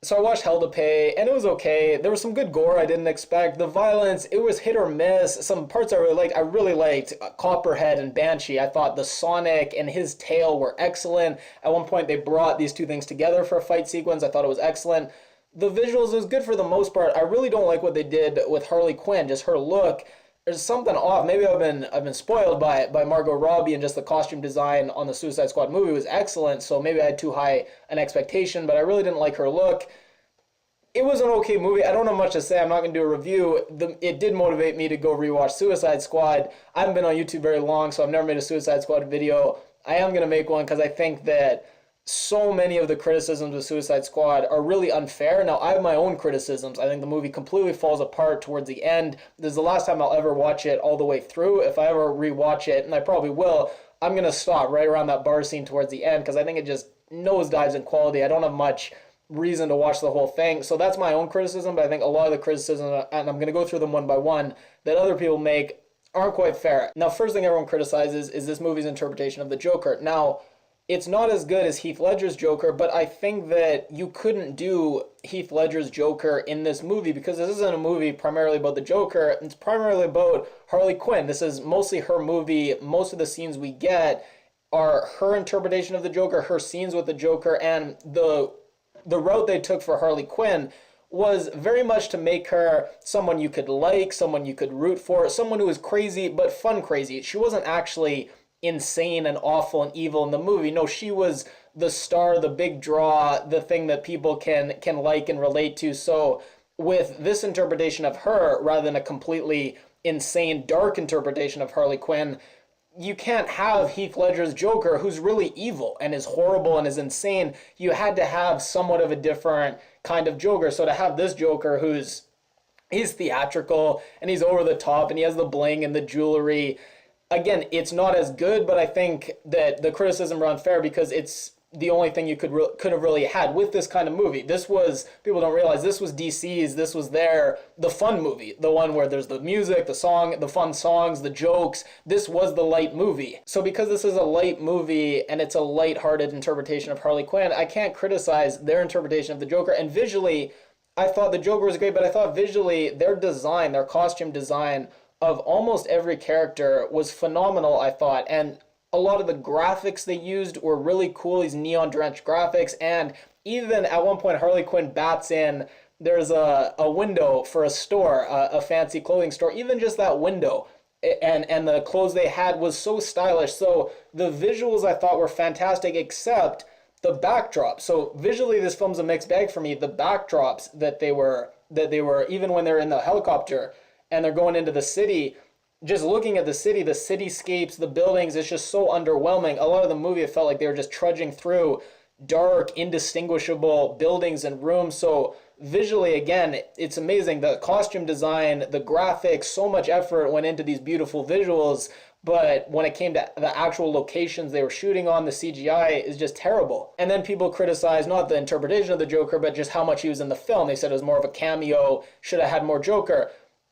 So I watched Hell to Pay, and it was okay. There was some good gore I didn't expect. The violence, it was hit or miss. Some parts I really liked. I really liked Copperhead and Banshee. I thought the Sonic and his tail were excellent. At one point, they brought these two things together for a fight sequence. I thought it was excellent. The visuals was good for the most part. I really don't like what they did with Harley Quinn, just her look. There's something off. Maybe I've been spoiled by Margot Robbie, and just the costume design on the Suicide Squad movie was excellent. So maybe I had too high an expectation, but I really didn't like her look. It was an okay movie. I don't have much to say. I'm not going to do a review. It did motivate me to go rewatch Suicide Squad. I haven't been on YouTube very long, so I've never made a Suicide Squad video. I am going to make one because I think that so many of the criticisms of Suicide Squad are really unfair. Now, I have my own criticisms. I think the movie completely falls apart towards the end. This is the last time I'll ever watch it all the way through. If I ever rewatch it, and I probably will, I'm going to stop right around that bar scene towards the end because I think it just nosedives in quality. I don't have much reason to watch the whole thing. So that's my own criticism, but I think a lot of the criticism, and I'm going to go through them one by one, that other people make aren't quite fair. Now, first thing everyone criticizes is this movie's interpretation of the Joker. Now, it's not as good as Heath Ledger's Joker, but I think that you couldn't do Heath Ledger's Joker in this movie because this isn't a movie primarily about the Joker. It's primarily about Harley Quinn. This is mostly her movie. Most of the scenes we get are her interpretation of the Joker, her scenes with the Joker, and the route they took for Harley Quinn was very much to make her someone you could like, someone you could root for, someone who was crazy but fun crazy. She wasn't actually insane and awful and evil in the movie. No, she was the star, the big draw, the thing that people can like and relate to. So with this interpretation of her, rather than a completely insane, dark interpretation of Harley Quinn, you can't have Heath Ledger's Joker, who's really evil and is horrible and is insane. You had to have somewhat of a different kind of Joker. So to have this Joker he's theatrical and he's over the top and he has the bling and the jewelry, again, it's not as good, but I think that the criticism are unfair because it's the only thing you could have really had with this kind of movie. This was, people don't realize, this was DC's, this was the fun movie, the one where there's the music, the song, the fun songs, the jokes. This was the light movie. So because this is a light movie and it's a light-hearted interpretation of Harley Quinn, I can't criticize their interpretation of the Joker. And visually, I thought the Joker was great, but I thought visually their design, their costume design of almost every character was phenomenal, I thought. And a lot of the graphics they used were really cool, these neon drenched graphics. And even at one point, Harley Quinn bats in, there's a window for a store, a fancy clothing store, even just that window. And the clothes they had was so stylish. So the visuals I thought were fantastic, except the backdrop. So visually, this film's a mixed bag for me. The backdrops that they were, even when they're in the helicopter and they're going into the city, just looking at the city, the cityscapes, the buildings, it's just so underwhelming. A lot of the movie, it felt like they were just trudging through dark, indistinguishable buildings and rooms. So visually, again, it's amazing. The costume design, the graphics, so much effort went into these beautiful visuals. But when it came to the actual locations they were shooting on, the CGI is just terrible. And then people criticize not the interpretation of the Joker, but just how much he was in the film. They said it was more of a cameo, should have had more Joker.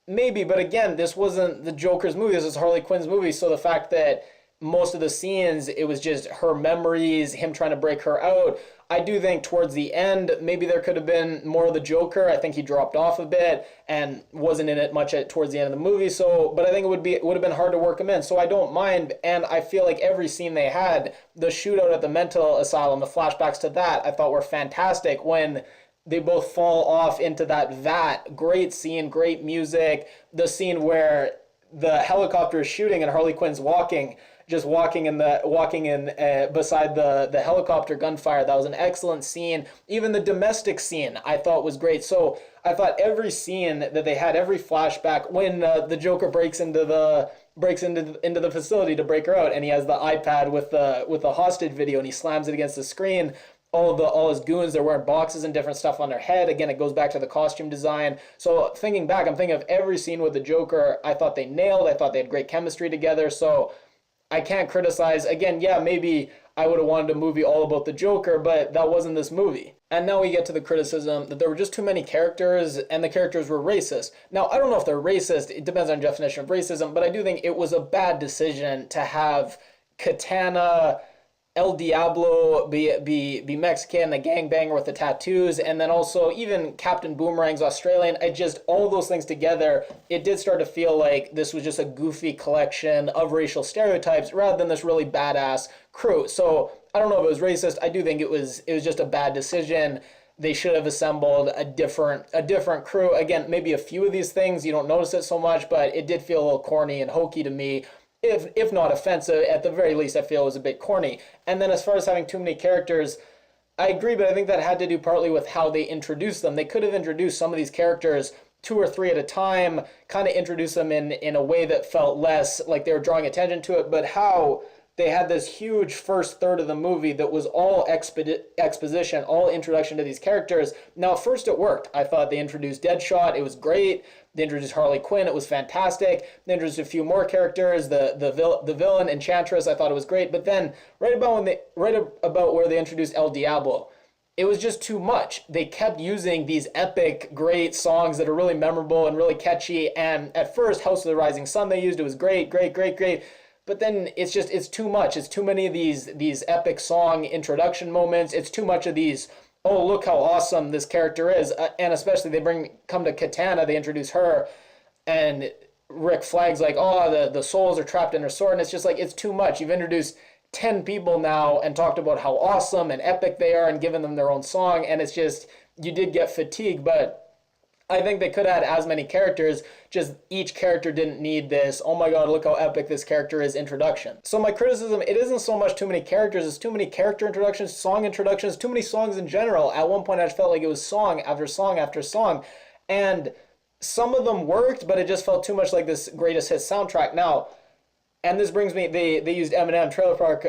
Maybe, but again, this wasn't the Joker's movie, this is Harley Quinn's movie, so the fact that most of the scenes, it was just her memories, him trying to break her out, I do think towards the end, maybe there could have been more of the Joker. I think he dropped off a bit and wasn't in it much towards the end of the movie, so, but I think it would have been hard to work him in, so I don't mind, and I feel like every scene they had, the shootout at the mental asylum, the flashbacks to that, I thought were fantastic when they both fall off into that vat. Great scene, great music. The scene where the helicopter is shooting and Harley Quinn's walking in beside the helicopter gunfire. That was an excellent scene. Even the domestic scene I thought was great. So I thought every scene that they had, every flashback, when the Joker breaks into the facility to break her out, and he has the iPad with the hostage video, and he slams it against the screen. All his goons, they're wearing boxes and different stuff on their head. Again, it goes back to the costume design. So thinking back, I'm thinking of every scene with the Joker I thought they nailed. I thought they had great chemistry together. So I can't criticize. Again, yeah, maybe I would have wanted a movie all about the Joker, but that wasn't this movie. And now we get to the criticism that there were just too many characters and the characters were racist. Now, I don't know if they're racist. It depends on definition of racism, but I do think it was a bad decision to have Katana El Diablo be Mexican, a gangbanger with the tattoos, and then also even Captain Boomerang's Australian. I just, all those things together, it did start to feel like this was just a goofy collection of racial stereotypes rather than this really badass crew. So I don't know if it was racist. I do think it was just a bad decision. They should have assembled a different crew. Again, maybe a few of these things you don't notice it so much, but it did feel a little corny and hokey to me. If not offensive, at the very least, I feel it was a bit corny. And then as far as having too many characters, I agree, but I think that had to do partly with how they introduced them. They could have introduced some of these characters 2 or 3 at a time, kind of introduce them in a way that felt less like they were drawing attention to it, but how they had this huge first third of the movie that was all exposition, all introduction to these characters. Now, at first it worked. I thought they introduced Deadshot. It was great. They introduced Harley Quinn. It was fantastic. They introduced a few more characters. The villain, Enchantress, I thought it was great. But then, right about where they introduced El Diablo, it was just too much. They kept using these epic, great songs that are really memorable and really catchy. And at first, House of the Rising Sun they used. It was great. But then it's too much. It's too many of these epic song introduction moments. It's too much of these, oh, look how awesome this character is. And especially they come to Katana, they introduce her, and Rick Flag's like, oh, the souls are trapped in her sword. And it's just like, it's too much. You've introduced 10 people now and talked about how awesome and epic they are and given them their own song. And it's just, you did get fatigued, but I think they could have had as many characters, just each character didn't need this, oh my god, look how epic this character is introduction. So my criticism, it isn't so much too many characters, it's too many character introductions, song introductions, too many songs in general. At one point I just felt like it was song after song after song, and some of them worked, but it just felt too much like this greatest hits soundtrack. Now, and this brings me, they used Eminem, Trailer Park,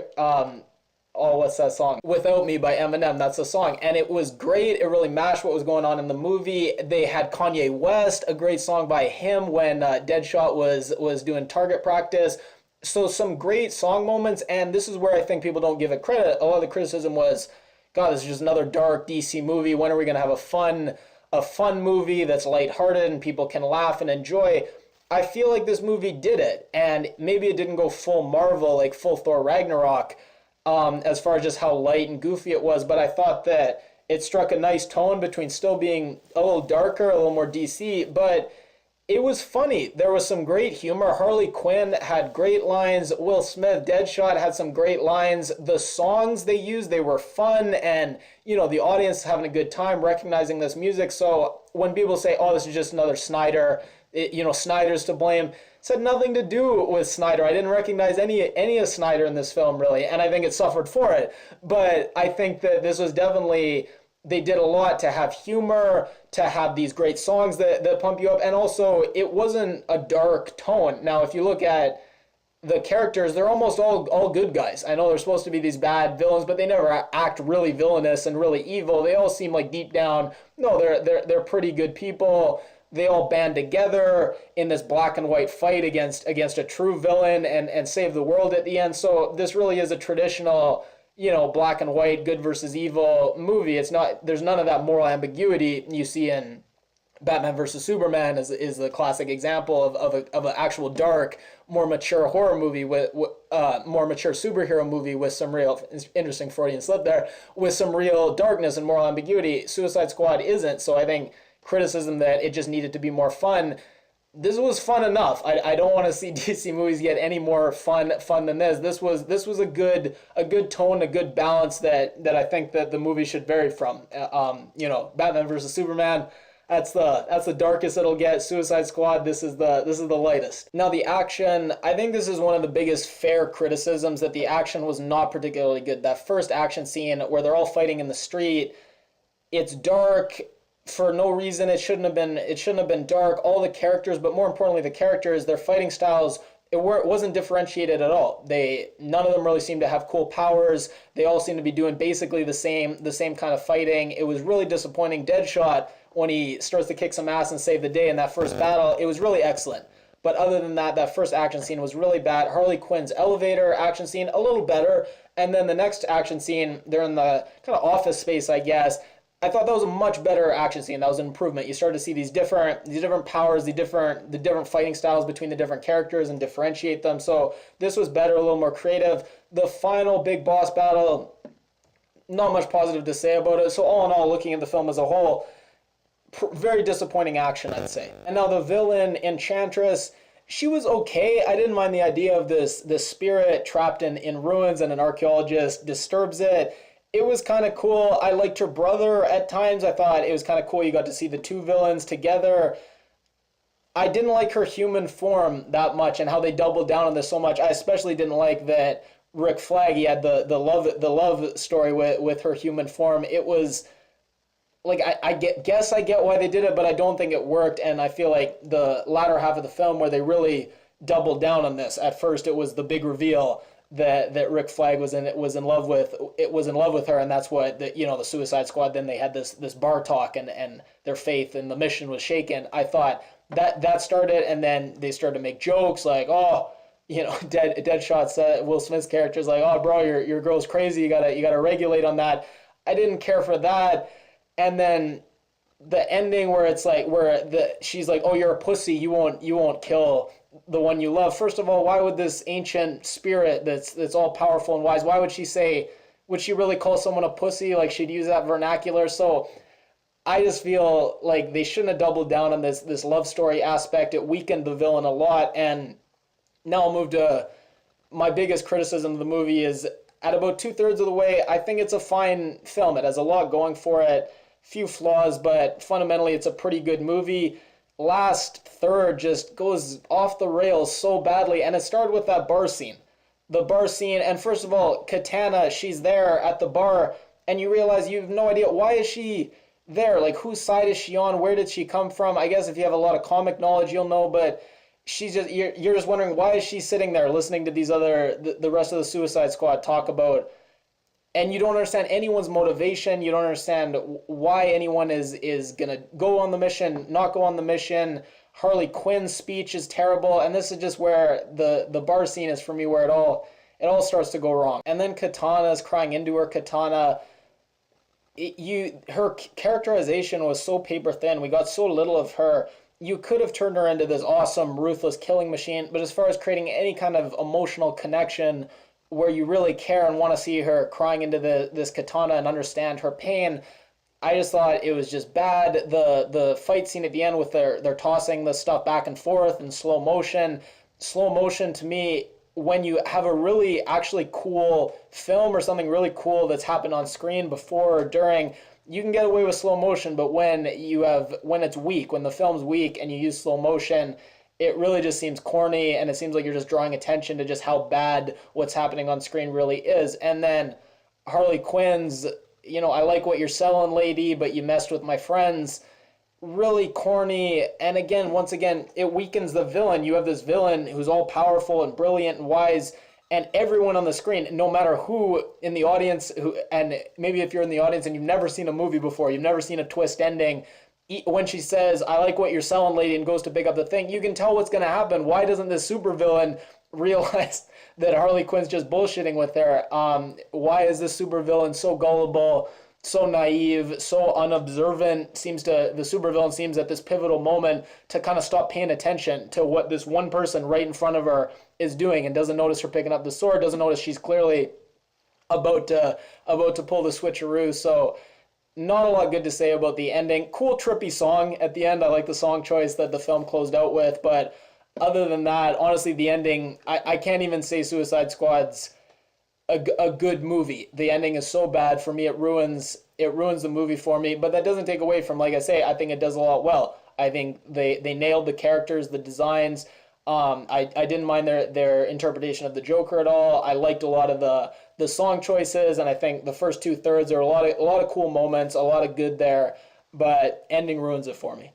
what's that song? Without Me by Eminem, that's the song. And it was great. It really matched what was going on in the movie. They had Kanye West, a great song by him when Deadshot was doing target practice. So some great song moments, and this is where I think people don't give it credit. A lot of the criticism was, God, this is just another dark DC movie. When are we going to have a fun movie that's lighthearted and people can laugh and enjoy? I feel like this movie did it, and maybe it didn't go full Marvel, like full Thor Ragnarok, as far as just how light and goofy it was, but I thought that it struck a nice tone between still being a little darker, a little more DC, but it was funny. There was some great humor. Harley Quinn had great lines. Will Smith, Deadshot, had some great lines. The songs they used, they were fun, and, the audience having a good time recognizing this music. So when people say, oh, this is just another Snyder, Snyder's to blame, this had nothing to do with Snyder. I didn't recognize any of Snyder in this film, really, and I think it suffered for it. But I think that this was definitely, they did a lot to have humor, to have these great songs that pump you up, and also it wasn't a dark tone. Now, if you look at the characters, they're almost all good guys. I know they're supposed to be these bad villains, but they never act really villainous and really evil. They all seem like deep down, no, they're pretty good people. They all band together in this black and white fight against a true villain and save the world at the end. So this really is a traditional, black and white, good versus evil movie. It's not, there's none of that moral ambiguity you see in Batman versus Superman is the classic example of an actual dark, more mature horror movie with more mature superhero movie with some real interesting Freudian slip there, with some real darkness and moral ambiguity. Suicide Squad isn't. So I think criticism that it just needed to be more fun, this was fun enough. I don't want to see DC movies get any more fun than this. This was a good tone, a good balance that I think that the movie should vary from. Batman versus Superman, that's the darkest it'll get. Suicide Squad, this is the lightest. Now the action, I think this is one of the biggest fair criticisms, that the action was not particularly good. That first action scene where they're all fighting in the street, it's dark for no reason. It shouldn't have been dark. All the characters, but more importantly the characters, their fighting styles, it wasn't differentiated at all. None of them really seemed to have cool powers. They all seemed to be doing basically the same kind of fighting. It was really disappointing. Deadshot, when he starts to kick some ass and save the day in that first battle, it was really excellent. But other than that first action scene was really bad. Harley Quinn's elevator action scene, a little better. And then the next action scene, they're in the kind of office space, I guess. I thought that was a much better action scene. That was an improvement. You started to see these different powers, the different fighting styles between the different characters and differentiate them. So this was better, a little more creative. The final big boss battle, not much positive to say about it. So all in all, looking at the film as a whole, very disappointing action, I'd say. And now the villain, Enchantress, she was okay. I didn't mind the idea of this spirit trapped in ruins and an archaeologist disturbs it. It was kind of cool. I liked her brother at times. I thought it was kind of cool. You got to see the two villains together. I didn't like her human form that much and how they doubled down on this so much. I especially didn't like that Rick Flag, he had the love story with her human form. It was like I get why they did it, but I don't think it worked. And I feel like the latter half of the film where they really doubled down on this. At first, it was the big reveal that Rick Flag was in love with her, and that's what the Suicide Squad. Then they had this bar talk, and their faith in the mission was shaken. I thought that started, and then they started to make jokes like, oh, Deadshot said, Will Smith's character's like, oh bro, your girl's crazy. You gotta regulate on that. I didn't care for that, and then the ending where it's like she's like, oh, you're a pussy. You won't kill the one you love. First of all, why would this ancient spirit that's all powerful and wise, why would she really call someone a pussy? Like, she'd use that vernacular. So I just feel like they shouldn't have doubled down on this love story aspect. It weakened the villain a lot. And now I'll move to my biggest criticism of the movie is at about 2/3 of the way, I think it's a fine film. It has a lot going for it, few flaws, but fundamentally it's a pretty good movie. Last third just goes off the rails so badly, and it started with that bar scene. The bar scene, and first of all, Katana, she's there at the bar, and you realize you have no idea, why is she there? Like, whose side is she on? Where did she come from? I guess if you have a lot of comic knowledge, you'll know, but you're just wondering, why is she sitting there listening to the rest of the Suicide Squad talk about, and you don't understand anyone's motivation. You don't understand why anyone is going to go on the mission, not go on the mission. Harley Quinn's speech is terrible. And this is just where the bar scene is for me, where it all starts to go wrong. And then Katana's crying into her katana. Her characterization was so paper thin. We got so little of her. You could have turned her into this awesome, ruthless killing machine. But as far as creating any kind of emotional connection where you really care and want to see her crying into this katana and understand her pain, I just thought it was just bad. The fight scene at the end with they're tossing the stuff back and forth in slow motion. Slow motion to me, when you have a really actually cool film or something really cool that's happened on screen before or during, you can get away with slow motion. But when it's weak, when the film's weak and you use slow motion, it really just seems corny, and it seems like you're just drawing attention to just how bad what's happening on screen really is. And then Harley Quinn's, I like what you're selling, lady, but you messed with my friends. Really corny. And again, once again, it weakens the villain. You have this villain who's all powerful and brilliant and wise, and everyone on the screen, no matter who in the audience, and maybe if you're in the audience and you've never seen a movie before, you've never seen a twist ending, when she says, I like what you're selling, lady, and goes to pick up the thing, you can tell what's going to happen. Why doesn't this supervillain realize that Harley Quinn's just bullshitting with her? Why is this supervillain so gullible, so naive, so unobservant? The supervillain seems at this pivotal moment to kind of stop paying attention to what this one person right in front of her is doing, and doesn't notice her picking up the sword, doesn't notice she's clearly about to pull the switcheroo. So not a lot good to say about the ending. Cool, trippy song at the end. I like the song choice that the film closed out with. But other than that, honestly, the ending, I can't even say Suicide Squad's a good movie. The ending is so bad for me. It ruins the movie for me. But that doesn't take away from, like I say, I think it does a lot well. I think they nailed the characters, the designs. I didn't mind their interpretation of the Joker at all. I liked a lot of the song choices, and I think the first 2/3 are a lot of cool moments, a lot of good there, but ending ruins it for me.